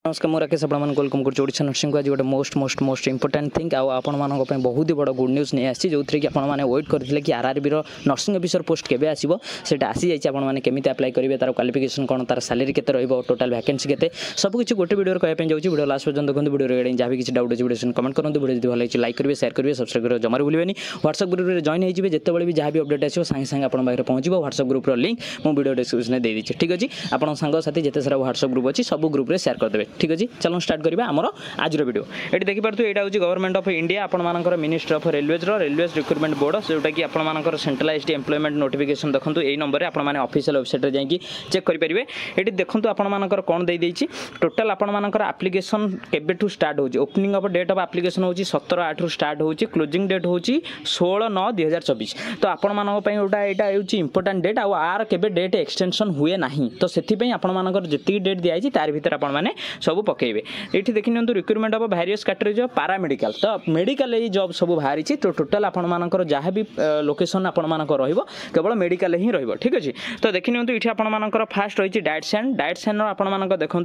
नमस्कार मुझे राकेश आपण वेलकम कर ओडिशा नर्सिंग को आज गोटे मोस्ट इंपोर्टेंट थिंग आपण मानी बहुत ही बड़ गुड न्यूज नहीं आसी जो थी कि आपने वेट करते कि आरआरबी नर्सिंग ऑफिसर पोस्ट केबे आसीबो सेटा आसी जाइए आपने केमी अप्लाई करेंगे तार क्वालिफिकेशन कौन तार सैलरी के टोटाल वैकेंसी के सब कुछ गोटे वीडियो कहते जाऊँगी वीडियो लास्ट पर्यटन देखो वीडियो जहाँ भी किसी डाउट अच्छे वीडियो कमेंट करूँ वीडियो जो भल लगे लाइक करेंगे शेयर करेंगे सब्सक्राइब करेंगे जमार भूलें व्हाट्सएप ग्रुप में जॉइन होइए जिते भी जहाँ भी अपडेट आसो सांगे सांगे आपन पाखे पहुँच व्हाट्सएप ग्रुप लिंक मुझे वीडियो डिस्क्रिप्शन दे दीजिए ठीक अच्छे आप सांगसाथी जिते सारा व्हाट्सएप ग्रुप अच्छी सब ग्रुप में शेयर करदे ठीक अच्छे चलो स्टार्ट करिबा हमर आज वीडियो ये देखिपे एटा हूँ गवर्नमेंट ऑफ इंडिया आपंकर ministry of railways recruitment board जोटा कि आपंकर सेंट्रलाइज्ड एम्प्लॉयमेंट नोटिफिकेशन देखो यही नंबर आपने ऑफिशियल वेबसाइट रे जाइए चेक करेंगे ये देखो आपंकर कौन दे देइछि टोटाल आपंकर एप्लिकेशन केबेठू स्टार्ट होची opening of date of application होची 17/8 रु स्टार्ट होची क्लोजिंग डेट होची 16/9/2024 तो आपटा यहाँ हूँ इंपोर्टाट डेट आर केबे डेट एक्सटेंशन हुए ना तो से आपंकर जी डेट दिखाई तार भर आपने सब पकेबे ये देखी नि recruitment of various category of paramedical तो मेडिकल ये जॉब सब बाहरी तो टोटाल आपंकर जहाँ भी लोकेशन आपंकर केवल मेडिकल ही रही ठीक अच्छे तो देखी नि ये आपंकर फास्ट रही डायटसेन आपंकर देखूँ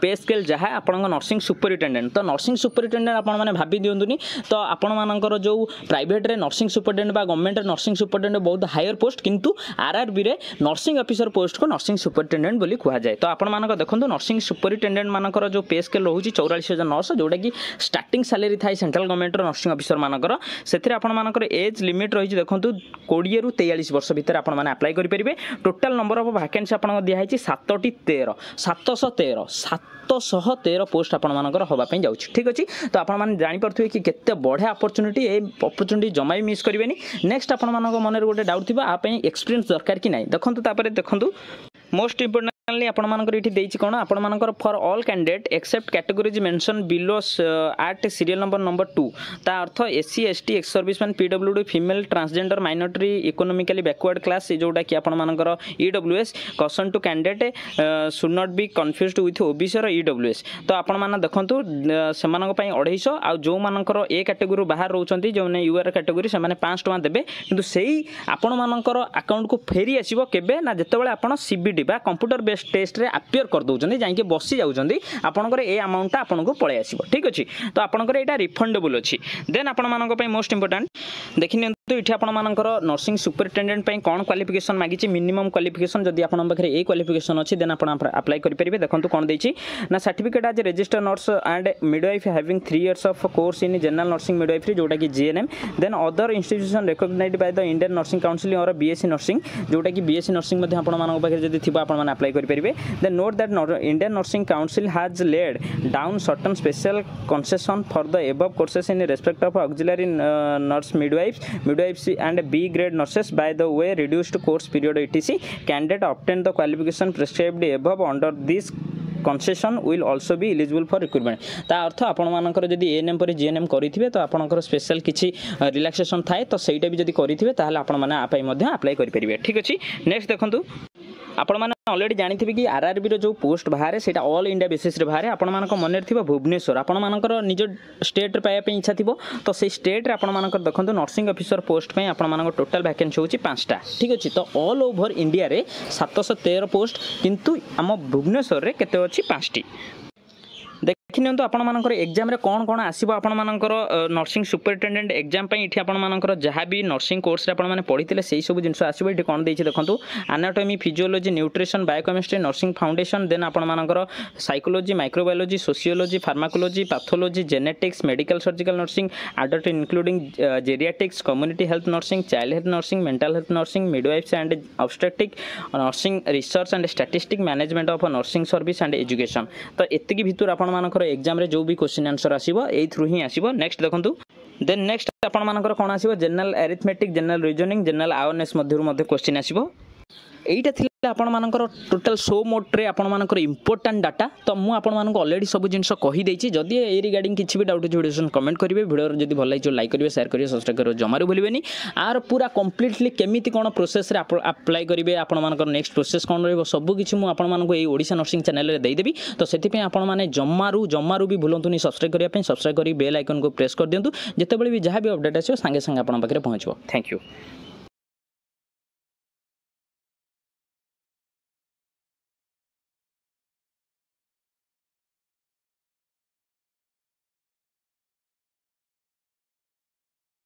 पे स्केल जहाँ आपण नर्सिंग सुपरिटेडेंट तो नर्सिंग सुपरिटेडेंट आपने भाभी दिंतुनि तो आपंकर जो प्राइवेट रे nursing superintendent government nursing superintendent बहुत हायर पोस्ट किंतु आरआरबी रे नर्सिंग ऑफिसर पोस्ट को नर्सिंग सुपरिटेडेंट बोली कहा जाए तो आपंकर देखो नर्सिंग सुपरिटेडेंट मानकर जो पे स्केल रोचे 44,900 जोटा कि स्टार्टिंग सैलरी थाई सेंट्रल गवर्नमेंट नर्सिंग ऑफिसर मानकर से आपंकर एज लिमिट रही देखो 20 रु 43 वर्ष भितर आपने अप्लाई करेंगे टोटाल नंबर ऑफ वैकेंसी आपको दिखाई 713 पोस्ट आपंकर होगापी जाऊँ ठीक अच्छे तो आपने जापे कि केते बढ़िया अपॉर्चुनिटी ये अपॉर्चुनिटी जमा भी मिस करेंगे नेक्स्ट आपण मन गोटे डाउट थी आप एक्सपीरियंस दरकार कि नहीं देखो देखो मोस्ट इंपोर्टेंट आपंकर ये कौन आपर for all candidate except categories mention below art serial number 2 ता अर्थ एससी एसटी एक्स सर्विसमैन पीडब्ल्यूडी female transgender minority economically backward class जोटा कि आपर ईडब्ल्यूएस कसन to candidate should not be confused with OBC और ईडब्ल्यूएस तो आपण देखो से 250 आ जो मानकर ए कैटेगोरी बाहर रोचंती जो यूआर कैटेगोरी से 500 टका देबे किंतु सेही आपण मानकर अकाउंट को फेरी आसीबो केबे ना जतेबेले आपण सीबीडी बा कंप्यूटर बेस्ड टेस्ट रे अपियर कर दउचंदी जाइके बसी जाउचंदी आपनकर ए अमाउंट आपनको पळे आसीबो ठीक अछि तो आपनकर एटा रिफंडेबल अछि देन आपण मानक पय मोस्ट इंपोर्टेंट देखिन तो इठी आपण मानकर नर्सिंग सुपरिटेंडेंट पय कोन क्वालिफिकेशन मागिछि मिनिमम क्वालिफिकेशन जदि आपण पाखरे ए क्वालिफिकेशन अछि देन आपण अप्लाई करि परिबे देखंतु कोन दैछि ना certificate as registered nurse and midwife having 3 years of course in general nursing midwifery जोटा कि GNM then other institution recognised by the Indian nursing council और बीएससी नर्सिंग जोटा कि बीएससी नर्सिंग मध्ये आपण मानक पाखरे जदि थिबा आपण माने अप्लाई करि परिबे then note that Indian nursing Council has laid down certain special concession for the above courses in respect of auxiliary nurse midwives and B grade nurses by the way reduced course period etc candidate obtain the qualification prescribed above under this concession will also be eligible for recruitment ता अर्थ आपण मानकर जदि ANM पर GNM करिथिबे तो आपनकर special किछि relaxation थाए तो सेटा भी जदि करिथिबे ताहाले आपण माने आपै मध्ये अप्लाई करि परिबे ठीक अछि नेक्स्ट देखंतु आपण माने ऑलरेडी जानिथिबे कि आरआरबी रो जो पोस्ट बाहर सेटा ऑल इंडिया बेसिस रे बाहर आपण मानक मन रे थिबा भुवनेश्वर आपण मानकर निज स्टेट रे पाया पे इच्छा थिबो तो से स्टेट रे आपण मानकर देखंतु नर्सिंग ऑफिसर पोस्ट पे आपण मानक टोटल वैकेंसी होची 5टा ठीक अछि तो ऑल ओवर इंडिया रे 713 पोस्ट किंतु हम भुवनेश्वर रे केते अछि 5टी देखिए तो आपर एग्जाम रे कौन कौन आसो आपर नर्सिंग सुपरिटेडेंट एग्जाम ये आपर जहाँ भी नर्सिंग कोर्स आपने पढ़ी से सब जिन आसो ये कौन देखिए देखो anatomy physiology nutrition biochemistry nursing foundation then आपर psychology microbiology sociology pharmacology pathology genetics medical surgical nursing adult including geriatrics community health nursing child health nursing mental health nursing midwives and obstetric nursing research and statistic management of nursing service and education तो एतिकी भितर आपर exam रे जो भी question answer आसीबो एई through ही आसीबो नेक्स्ट देखंतु देन नेक्स्ट आपण मानकर कोन आसीबो general arithmetic general reasoning general awareness मध्य क्वेश्चन आसीबो एटा थिला आपण मानकर टोटल शो मोड रे आपण मानकर इंपोर्टेंट डाटा तो मु आपण मानक ऑलरेडी सब जिंस कहि देछि जदि ए रिगार्डिंग किछि भी डाउट वीडियो कमेंट करिवे वीडियो जदि भल लागियो लाइक करिवे शेयर करिवे सब्सक्राइब करिवे जमारू भूलिबेनी आर पूरा कंप्लीटली केमिति कोन प्रोसेस रे अप्लाई करिवे आपण मानकर नेक्स्ट प्रोसेस कोन रहबो सब किछि मु आपण मानक ए ओडिशा नर्सिंग चैनल रे देई देबी तो सेति पे आपण माने जमारू भी भूलंतुनी सब्सक्राइब करिया पे सब्सक्राइब करी बेल आइकन को प्रेस कर दियंतु जेतेबेले भी जहां भी अपडेट आछो संगे संगे आपण पाखरे पहुंचबो थैंक यू।